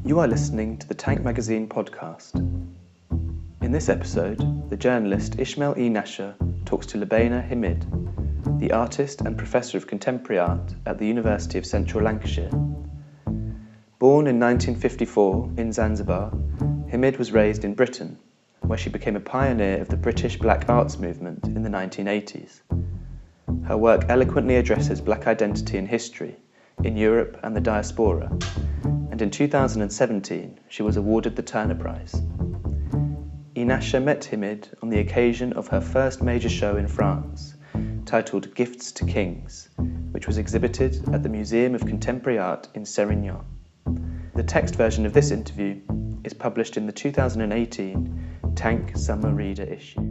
You are listening to the Tank Magazine podcast. In this episode, the journalist Ismail Einashe talks to Lubaina Himid, the artist and professor of contemporary art at the University of Central Lancashire. Born in 1954 in Zanzibar, Himid was raised in Britain, where she became a pioneer of the British Black Arts movement in the 1980s. Her work eloquently addresses black identity and history in Europe and the diaspora, and in 2017 she was awarded the Turner Prize. Einashe met Himid on the occasion of her first major show in France, titled Gifts to Kings, which was exhibited at the Museum of Contemporary Art in Sérignan. The text version of this interview is published in the 2018 Tank Summer Reader issue.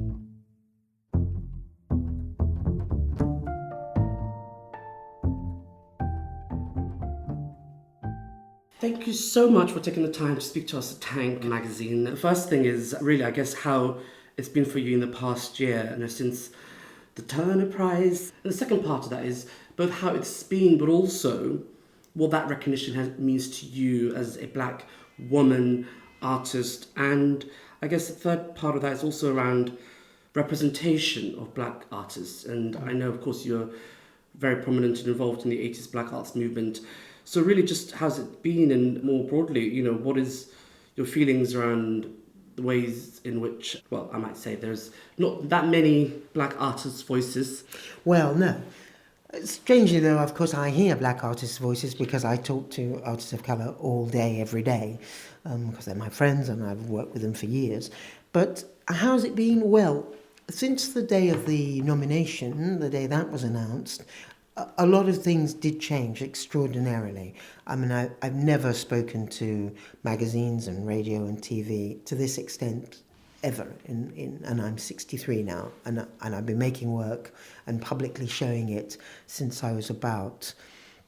Thank you so much for taking the time to speak to us at Tank Magazine. The first thing is really, I guess, how it's been for you in the past year, since the Turner Prize. And the second part of that is both how it's been, but also what that recognition means to you as a black woman artist. And I guess the third part of that is also around representation of black artists. And I know, of course, you're very prominent and involved in the 80s black arts movement. So really, just how's it been, and more broadly, what is your feelings around the ways in which, well, I might say there's not that many black artists' voices? Well, no. Strangely, though, of course, I hear black artists' voices because I talk to artists of colour all day, every day, because they're my friends and I've worked with them for years. But how's it been? Well, since the day of the nomination, the day that was announced, a lot of things did change extraordinarily. I mean, I've never spoken to magazines and radio and TV to this extent ever. And I'm 63 now, and I've been making work and publicly showing it since I was about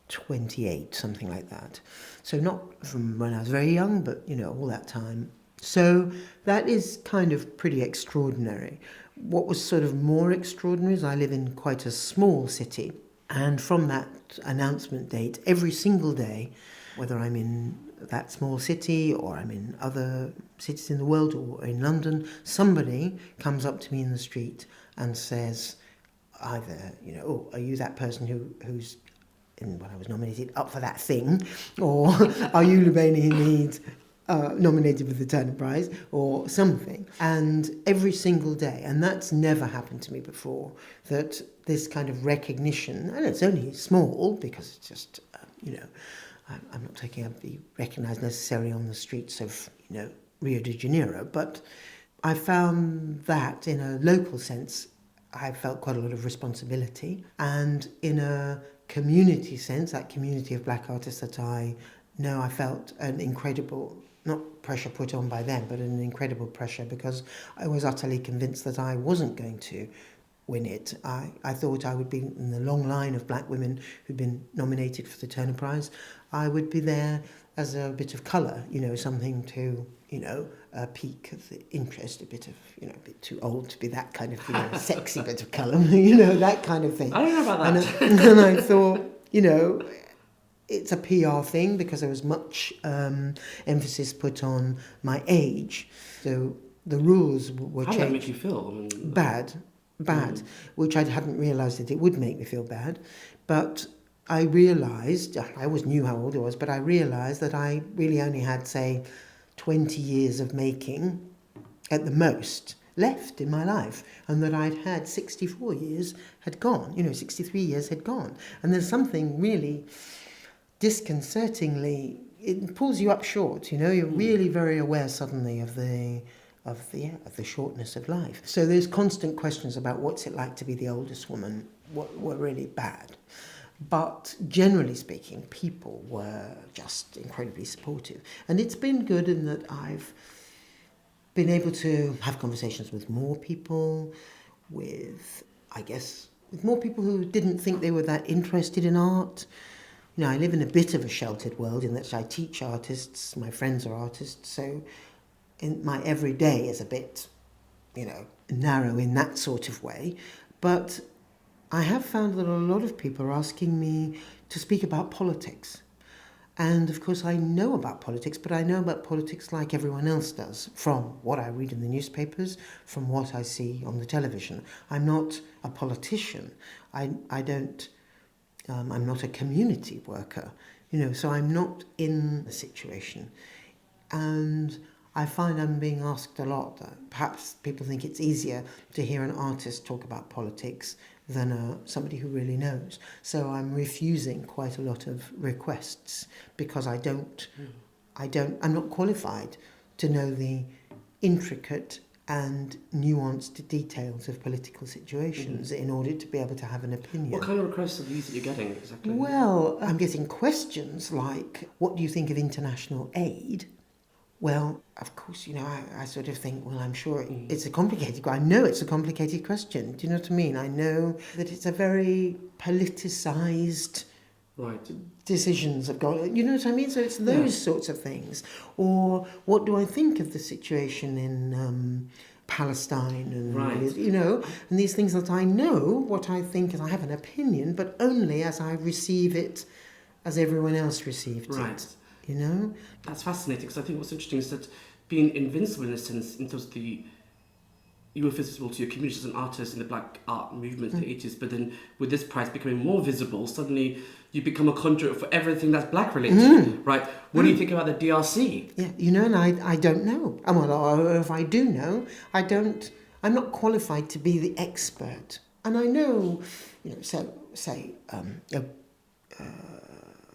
28, something like that. So not from when I was very young, but, all that time. So that is kind of pretty extraordinary. What was sort of more extraordinary is I live in quite a small city. And from that announcement date, every single day, whether I'm in that small city or I'm in other cities in the world or in London, somebody comes up to me in the street and says either, oh, are you that person who's, when I was nominated, up for that thing? Or are you Lubaina Himid, nominated for the Turner Prize or something? And every single day, and that's never happened to me before, that this kind of recognition, and it's only small because it's just, I'm not taking up be recognised necessarily on the streets of, Rio de Janeiro, but I found that in a local sense, I felt quite a lot of responsibility, and in a community sense, that community of black artists that I know, I felt an incredible, not pressure put on by them, but an incredible pressure because I was utterly convinced that I wasn't going to win it. I thought I would be in the long line of black women who'd been nominated for the Turner Prize. I would be there as a bit of colour, something to, pique the interest, a bit of, a bit too old to be that kind of, sexy bit of colour, that kind of thing. I don't know about that. And I thought, it's a PR thing because there was much emphasis put on my age. So the rules were changed. How did that make you feel? Bad, which I hadn't realised that it would make me feel bad. But I realised, I always knew how old I was, but I realised that I really only had, say, 20 years of making at the most left in my life, and that I'd had 64 years had gone, 63 years had gone. And there's something really disconcertingly, it pulls you up short, you're really very aware suddenly of the shortness of life. So there's constant questions about what's it like to be the oldest woman, what were really bad. But generally speaking, people were just incredibly supportive. And it's been good in that I've been able to have conversations with more people, with more people who didn't think they were that interested in art. I live in a bit of a sheltered world in that I teach artists, my friends are artists, so in my everyday is a bit, narrow in that sort of way. But I have found that a lot of people are asking me to speak about politics. And of course, I know about politics, but I know about politics like everyone else does, from what I read in the newspapers, from what I see on the television. I'm not a politician. I don't. I'm not a community worker. So I'm not in the situation, and I find I'm being asked a lot. Perhaps people think it's easier to hear an artist talk about politics than somebody who really knows. So I'm refusing quite a lot of requests because I'm not qualified to know the intricate and nuanced details of political situations in order to be able to have an opinion. What kind of requests are you getting exactly? Well, I'm getting questions like, what do you think of international aid? Well, of course, I sort of think, well, I'm sure it's a complicated question. I know it's a complicated question. Do you know what I mean? I know that it's a very politicized decisions have gone. You know what I mean? So it's those sorts of things. Or what do I think of the situation in Palestine and these things that I know what I think, and I have an opinion, but only as I receive it as everyone else received it. That's fascinating, because I think what's interesting is that being invincible in a sense, in terms of you were visible to your community as an artist in the black art movement in the 80s, but then with this prize becoming more visible, suddenly you become a conduit for everything that's black related, right? What do you think about the DRC? Yeah, and I don't know. Or if I do know, I'm not qualified to be the expert. And I know,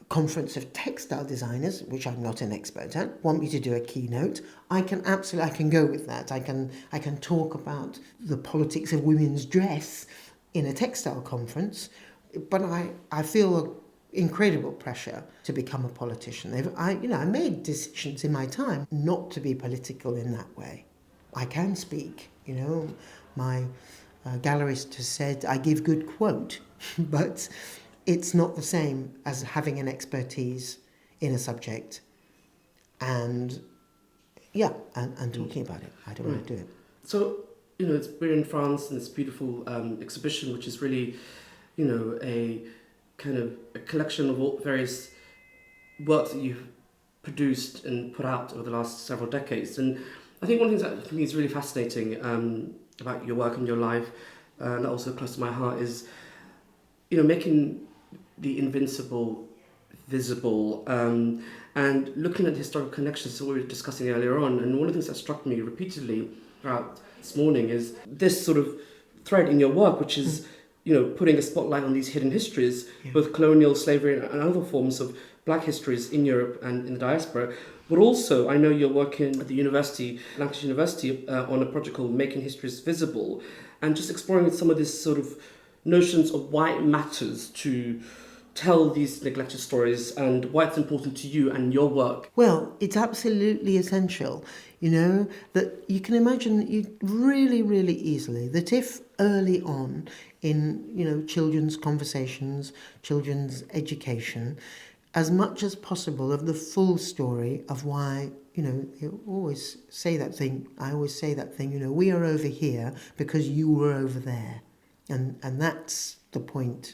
conference of textile designers, which I'm not an expert at, want me to do a keynote. I can go with that. I can talk about the politics of women's dress in a textile conference, but I feel incredible pressure to become a politician. I made decisions in my time not to be political in that way. I can speak. My gallerist has said I give good quote, but it's not the same as having an expertise in a subject and talking about it. I don't want to do it. So, we're in France and this beautiful exhibition, which is really, a kind of a collection of all various works that you've produced and put out over the last several decades. And I think one of the things that for me is really fascinating about your work and your life, and also close to my heart, is, making the invincible visible, and looking at the historical connections that we were discussing earlier on. And one of the things that struck me repeatedly throughout this morning is this sort of thread in your work, which is putting a spotlight on these hidden histories, both colonial, slavery, and other forms of black histories in Europe and in the diaspora. But also, I know you're working at the university, Lancaster University, on a project called Making Histories Visible, and just exploring some of this sort of notions of why it matters to tell these neglected stories and why it's important to you and your work. Well, it's absolutely essential, that you can imagine really, really easily that if early on in, children's conversations, children's education, as much as possible of the full story of why, you always say that thing, we are over here because you were over there. And that's the point,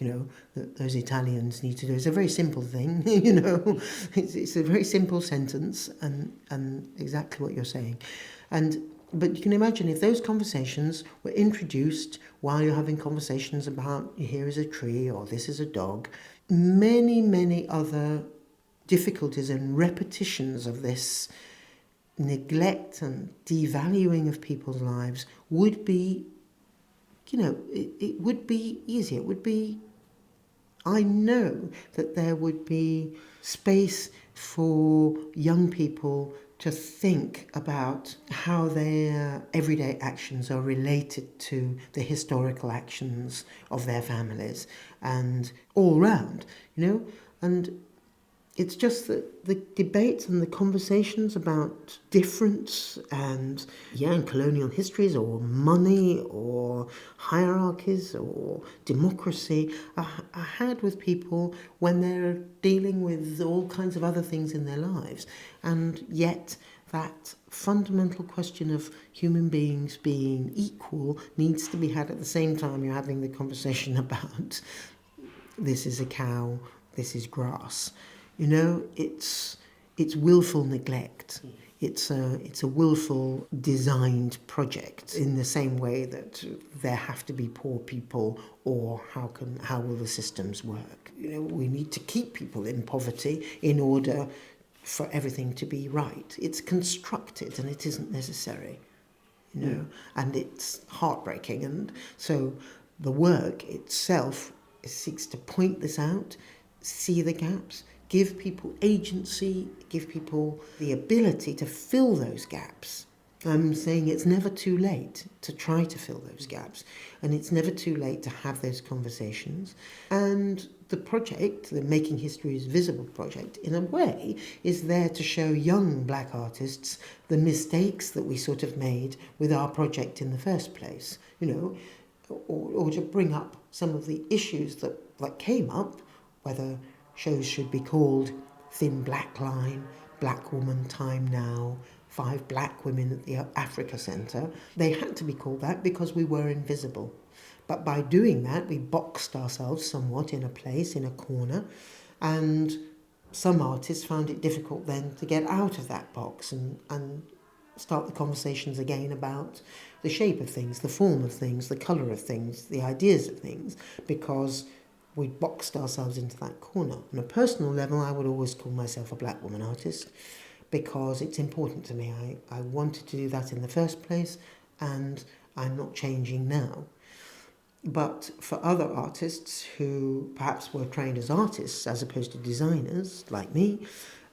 that those Italians need to do. It's a very simple thing, It's a very simple sentence and exactly what you're saying. But you can imagine if those conversations were introduced while you're having conversations about here is a tree or this is a dog, many, many other difficulties and repetitions of this neglect and devaluing of people's lives would be, it would be easier. I know that there would be space for young people to think about how their everyday actions are related to the historical actions of their families and all round, and it's just that the debates and the conversations about difference and colonial histories or money or hierarchies or democracy are had with people when they're dealing with all kinds of other things in their lives. And yet that fundamental question of human beings being equal needs to be had at the same time you're having the conversation about this is a cow, this is grass. You know, it's willful neglect. It's a willful designed project in the same way that there have to be poor people, or how will the systems work? You know, we need to keep people in poverty in order for everything to be right. It's constructed and it isn't necessary, you know, and it's heartbreaking. And so the work itself seeks to point this out, see the gaps, give people agency, give people the ability to fill those gaps. I'm saying it's never too late to try to fill those gaps, and it's never too late to have those conversations. And the project, the Making History is Visible project, in a way, is there to show young black artists the mistakes that we sort of made with our project in the first place, you know, or to bring up some of the issues that came up, whether shows should be called Thin Black Line, Black Woman, Time Now, 5 Black Women at the Africa Centre. They had to be called that because we were invisible. But by doing that, we boxed ourselves somewhat in a place, in a corner, and some artists found it difficult then to get out of that box and start the conversations again about the shape of things, the form of things, the colour of things, the ideas of things, because we boxed ourselves into that corner. On a personal level, I would always call myself a black woman artist because it's important to me. I wanted to do that in the first place, and I'm not changing now. But for other artists who perhaps were trained as artists as opposed to designers, like me,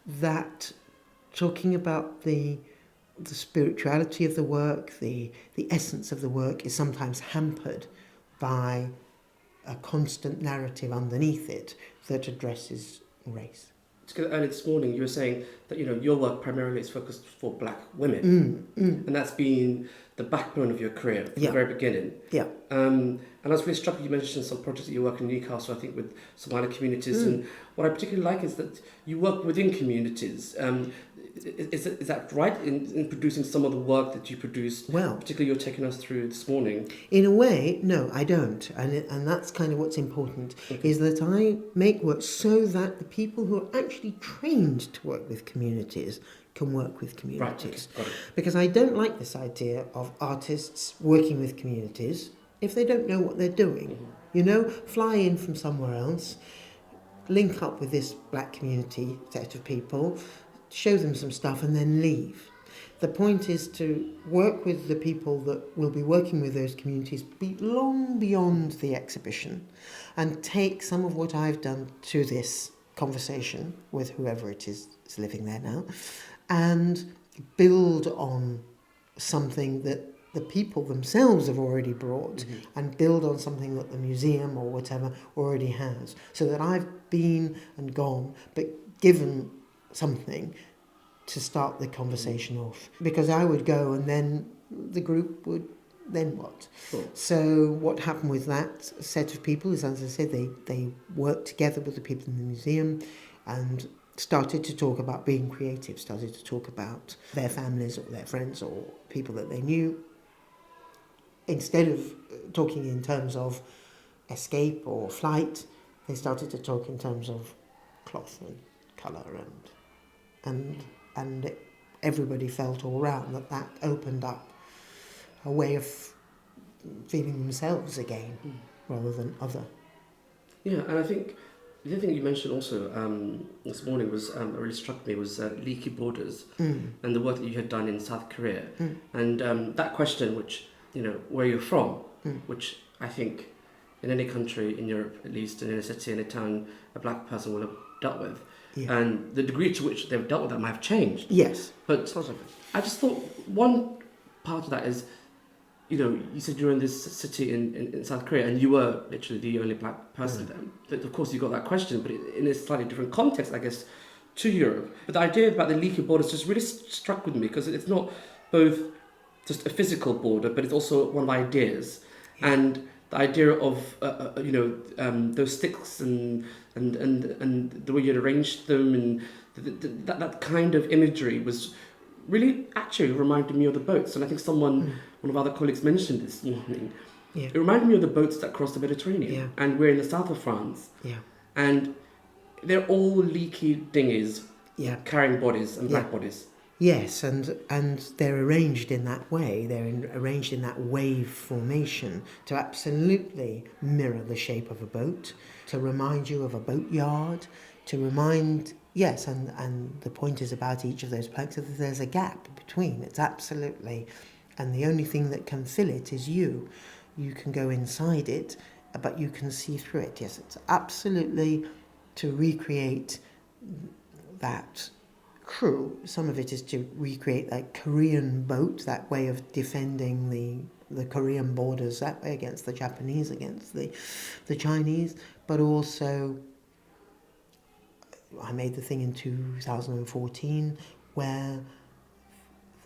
that talking about the spirituality of the work, the essence of the work is sometimes hampered by a constant narrative underneath it that addresses race. Earlier this morning, you were saying that your work primarily is focused for black women, and that's been the backbone of your career from the very beginning. Yeah. And I was really struck. You mentioned some projects that you work in Newcastle, I think, with Somali communities. And what I particularly like is that you work within communities. Is that right in producing some of the work that you produced? Well, particularly you're taking us through this morning. In a way, no, I don't, and that's kind of what's important. Okay. Is that I make work so that the people who are actually trained to work with communities can work with communities. Right, okay, got it. Because I don't like this idea of artists working with communities if they don't know what they're doing. Mm-hmm. You know, fly in from somewhere else, link up with this black community set of people, show them some stuff and then leave. The point is to work with the people that will be working with those communities long beyond the exhibition and take some of what I've done to this conversation with whoever it is that's living there now and build on something that the people themselves have already brought and build on something that the museum or whatever already has. So that I've been and gone but given something to start the conversation off, because I would go and then the group would then what? Sure. So what happened with that set of people is, as I said, they worked together with the people in the museum and started to talk about being creative, started to talk about their families or their friends or people that they knew. Instead of talking in terms of escape or flight, they started to talk in terms of cloth and colour and everybody felt all round that opened up a way of feeling themselves again rather than other. Yeah, and I think the other thing you mentioned also this morning was that really struck me was leaky borders and the work that you had done in South Korea. And that question, which, where you're from, which I think in any country in Europe, at least, in a city, in a town, a black person will have dealt with. Yeah. And the degree to which they've dealt with that might have changed. Yes. But I just thought one part of that is, you said you were in this city in South Korea and you were literally the only black person there. But of course you got that question, but in a slightly different context, I guess, to Europe. But the idea about the leaky borders just really struck with me because it's not both just a physical border, but it's also one of ideas. Yeah. And the idea of, those sticks and the way you'd arranged them and that kind of imagery was really actually reminded me of the boats. And I think one of our other colleagues mentioned this morning. Yeah. It reminded me of the boats that crossed the Mediterranean. Yeah. And we're in the south of France. Yeah. And they're all leaky dinghies Yeah. carrying bodies and black Yeah. bodies. Yes, and they're arranged in that way. Arranged in that wave formation to absolutely mirror the shape of a boat, to remind you of a boatyard, to remind, yes, and the point is about each of those planks that there's a gap between. It's absolutely, and the only thing that can fill it is you. You can go inside it, but you can see through it. Yes, it's absolutely to recreate that crew. Some of it is to recreate that Korean boat, that way of defending the Korean borders that way against the Japanese, against the Chinese, but also I made the thing in 2014 where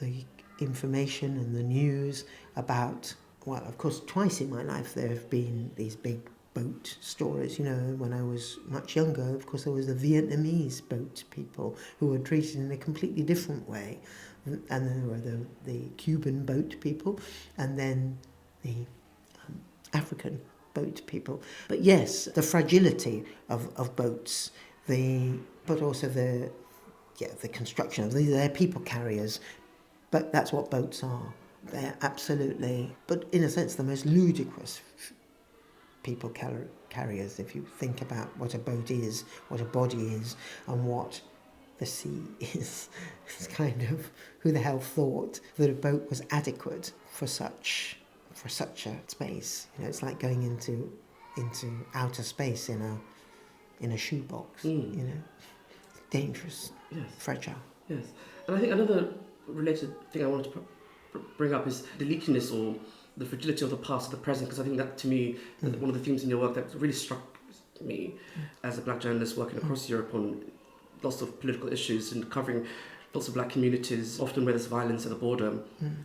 the information and the news about, well, of course, twice in my life there have been these big boat stories. You know, when I was much younger, of course, there was the Vietnamese boat people who were treated in a completely different way. And then there were the Cuban boat people, and then the African boat people. But yes, the fragility of boats, but also the construction of these. They're people carriers, but that's what boats are. They're absolutely, but in a sense, the most ludicrous people carriers, if you think about what a boat is, what a body is, and what the sea is. It's kind of, who the hell thought that a boat was adequate for such a space? You know, it's like going into outer space in a shoebox. You know, dangerous, yes, fragile. Yes, and I think another related thing I wanted to bring up is the leakiness or the fragility of the past and the present, because I think that, to me, one of the themes in your work that really struck me as a black journalist working across Europe on lots of political issues and covering lots of black communities, often where there's violence at the border.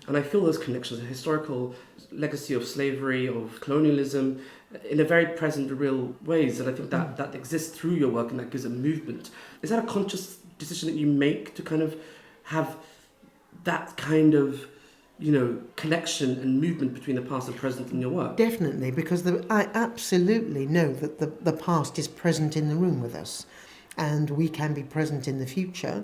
And I feel those connections, the historical legacy of slavery, of colonialism, in a very present, real ways. And I think that exists through your work, and that gives a movement. Is that a conscious decision that you make to kind of have that kind of, you know, connection and movement between the past and present in your work? Definitely, because I absolutely know that the past is present in the room with us, and we can be present in the future.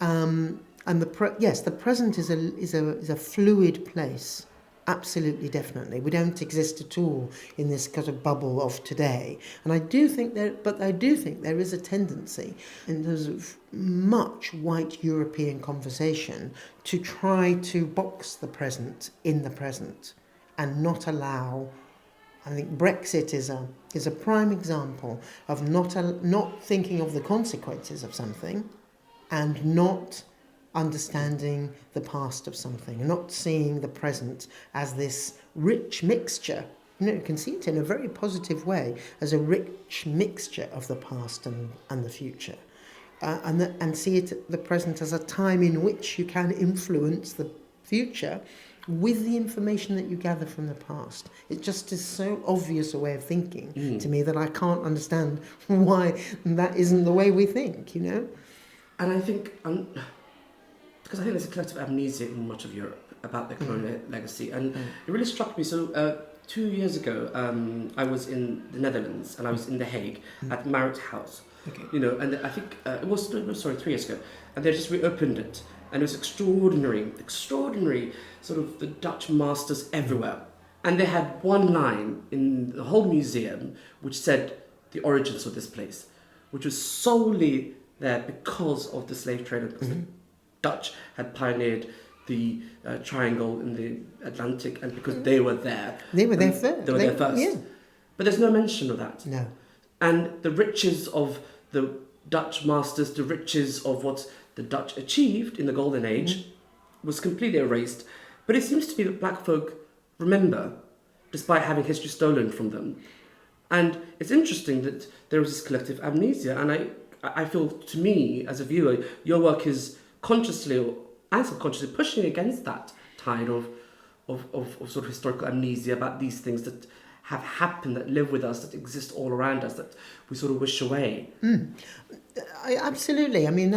And the present is a fluid place. Absolutely, definitely. We don't exist at all in this kind of bubble of today. And I do think there is a tendency in terms of much white European conversation to try to box the present in the present and not allow. I think Brexit is a prime example of not thinking of the consequences of something, and not understanding the past of something, and not seeing the present as this rich mixture. You know, you can see it in a very positive way as a rich mixture of the past and the future, and see it the present as a time in which you can influence the future with the information that you gather from the past. It just is so obvious a way of thinking to me that I can't understand why that isn't the way we think, you know? And I think, because I think there's a collective amnesia in much of Europe about the colonial legacy, and it really struck me. So 2 years ago, I was in the Netherlands, and I was in The Hague at Marriott House. Okay. You know, and I think it was 3 years ago, and they just reopened it, and it was extraordinary, sort of the Dutch masters everywhere, and they had one line in the whole museum which said the origins of this place, which was solely there because of the slave trade, because the Dutch had pioneered the triangle in the Atlantic, and because they were there. They were there first. They were there first. Yeah. But there's no mention of that. No. And the riches of the Dutch masters, the riches of what the Dutch achieved in the Golden Age was completely erased. But it seems to be that black folk remember, despite having history stolen from them. And it's interesting that there is this collective amnesia, and I feel, to me, as a viewer, your work is consciously and subconsciously pushing against that tide of sort of historical amnesia about these things that have happened, that live with us, that exist all around us, that we sort of wish away. Absolutely. I mean,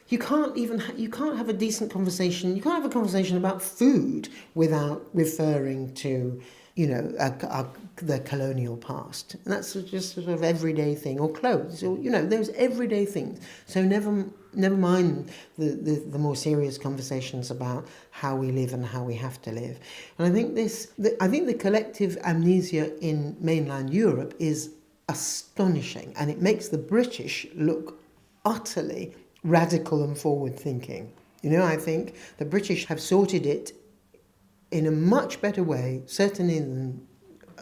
you can't have a decent conversation. You can't have a conversation about food without referring to the colonial past. And that's just sort of everyday thing, or clothes, or, those everyday things. So never mind the more serious conversations about how we live and how we have to live. And I think the collective amnesia in mainland Europe is astonishing, and it makes the British look utterly radical and forward-thinking. I think the British have sorted it in a much better way, certainly than,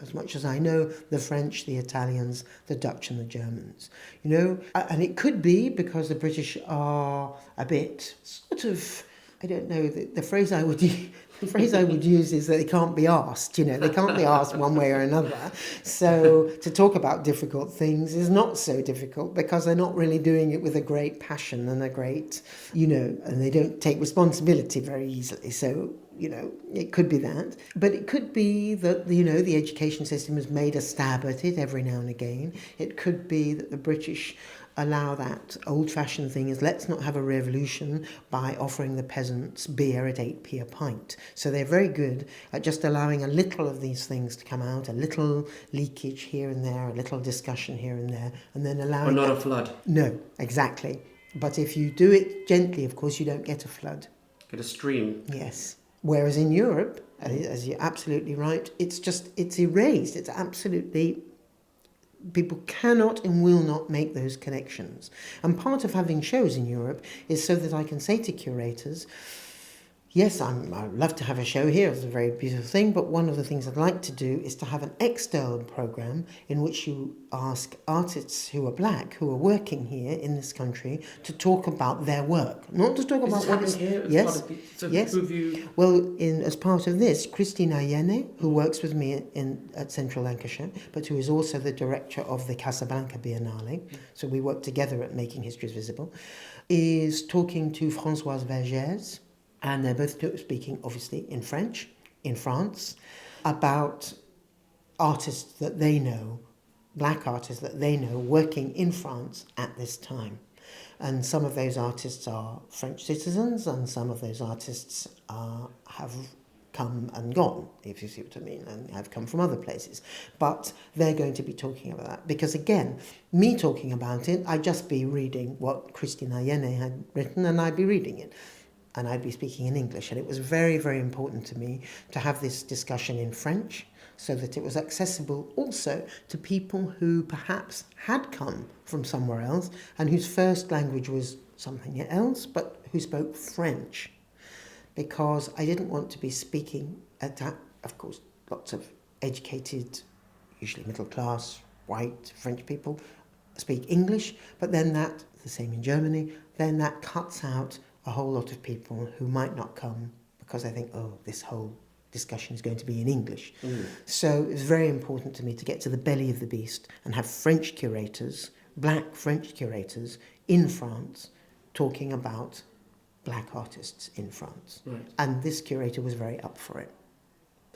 as much as I know, the French, the Italians, the Dutch and the Germans. And it could be because the British are a bit sort of, I don't know, the phrase I would use is that they can't be asked, they can't be asked one way or another. So to talk about difficult things is not so difficult because they're not really doing it with a great passion and a great, and they don't take responsibility very easily. So, it could be that. But it could be that, the education system has made a stab at it every now and again. It could be that the British allow that old-fashioned thing is let's not have a revolution by offering the peasants beer at 8p a pint. So they're very good at just allowing a little of these things to come out, a little leakage here and there, a little discussion here and there, and then allowing... Or not a flood. No, exactly. But if you do it gently, of course, you don't get a flood. Get a stream. Yes. Whereas in Europe, as you're absolutely right, it's erased. It's absolutely... People cannot and will not make those connections. And part of having shows in Europe is so that I can say to curators, yes, I'd love to have a show here, it's a very beautiful thing, but one of the things I'd like to do is to have an external program in which you ask artists who are black, who are working here in this country, to talk about their work. Not to talk about what is... Here Yes, yes. Who have you... Well, as part of this, Christina Yene, who works with me at Central Lancashire, but who is also the director of the Casablanca Biennale, so we work together at Making Histories Visible, is talking to Françoise Vergès, and they're both speaking, obviously, in French, in France, about artists that they know, black artists that they know, working in France at this time. And some of those artists are French citizens, and some of those artists have come and gone, if you see what I mean, and have come from other places. But they're going to be talking about that. Because again, me talking about it, I'd just be reading what Christina Yene had written, and I'd be reading it. And I'd be speaking in English. And it was very, very important to me to have this discussion in French so that it was accessible also to people who perhaps had come from somewhere else and whose first language was something else, but who spoke French. Because I didn't want to be speaking at that, of course, lots of educated, usually middle class, white French people speak English, but then that, the same in Germany, then that cuts out a whole lot of people who might not come because they think, oh, this whole discussion is going to be in English. So it's very important to me to get to the belly of the beast and have French curators, black French curators in France talking about black artists in France. Right. And this curator was very up for it.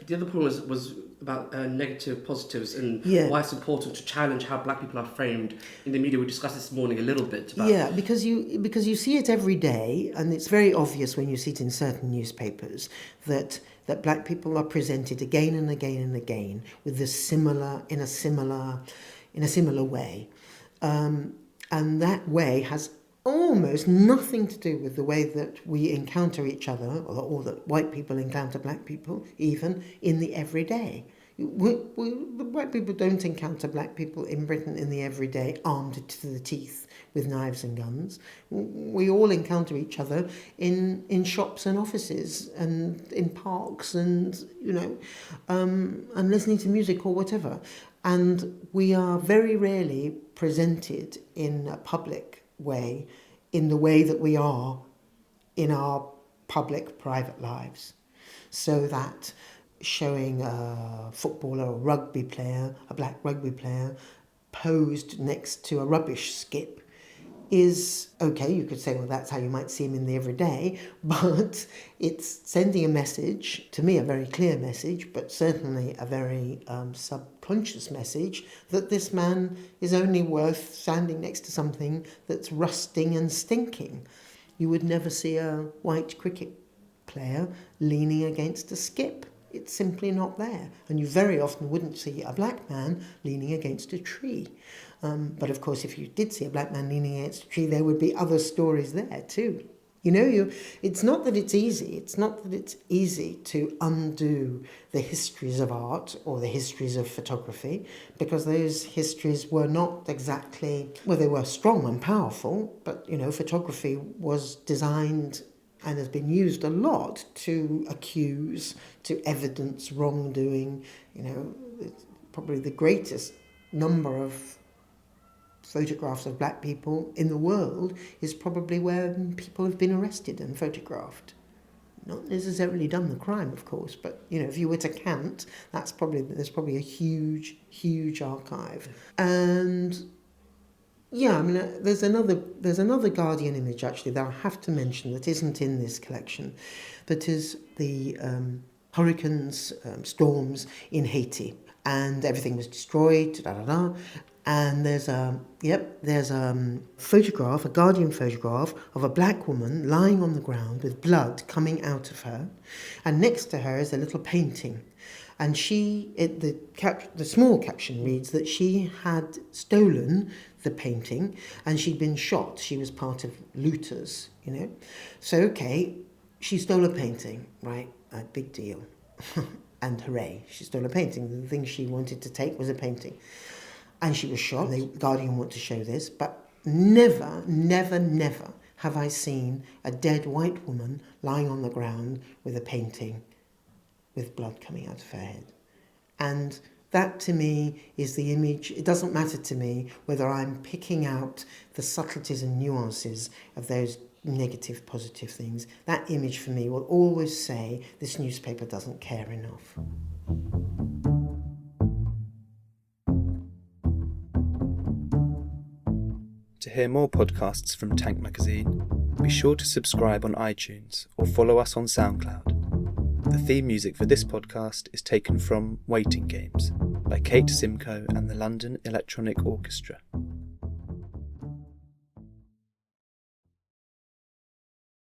The other point was about negative positives and why it's important to challenge how black people are framed in the media. We discussed this morning a little bit about... because you see it every day, and it's very obvious when you see it in certain newspapers that black people are presented again and again and again with in a similar way, and that way has almost nothing to do with the way that we encounter each other, or that white people encounter black people, even in the everyday. The white people don't encounter black people in Britain in the everyday armed to the teeth with knives and guns. We all encounter each other in shops and offices and in parks and, and listening to music or whatever. And we are very rarely presented in a public way, in the way that we are in our public private lives. So that showing a footballer or rugby player, a black rugby player, posed next to a rubbish skip is okay. You could say, well, that's how you might see him in the everyday, but it's sending a message, to me a very clear message, but certainly a very subconscious message, that this man is only worth standing next to something that's rusting and stinking. You would never see a white cricket player leaning against a skip. It's simply not there. And you very often wouldn't see a black man leaning against a tree. But of course, if you did see a black man leaning against a tree, there would be other stories there too. It's not that it's easy. It's not that it's easy to undo the histories of art or the histories of photography, because those histories were not exactly, well, they were strong and powerful, but, photography was designed and has been used a lot to accuse, to evidence wrongdoing. It's probably the greatest number of photographs of black people in the world is probably where people have been arrested and photographed. Not necessarily done the crime, of course, but if you were to count, there's probably a huge archive. And there's another Guardian image actually that I have to mention that isn't in this collection, that is the hurricanes, storms in Haiti, and everything was destroyed. And there's a photograph, a Guardian photograph of a black woman lying on the ground with blood coming out of her, and next to her is a little painting. And the small caption reads that she had stolen the painting and she'd been shot. She was part of looters, So, okay, she stole a painting, right? A big deal. And hooray, she stole a painting. The thing she wanted to take was a painting. And she was shot. The Guardian want to show this, but never have I seen a dead white woman lying on the ground with a painting with blood coming out of her head. And that to me is the image. It doesn't matter to me whether I'm picking out the subtleties and nuances of those negative, positive things. That image for me will always say this newspaper doesn't care enough. To hear more podcasts from Tank Magazine, be sure to subscribe on iTunes or follow us on SoundCloud. The theme music for this podcast is taken from Waiting Games by Kate Simcoe and the London Electronic Orchestra.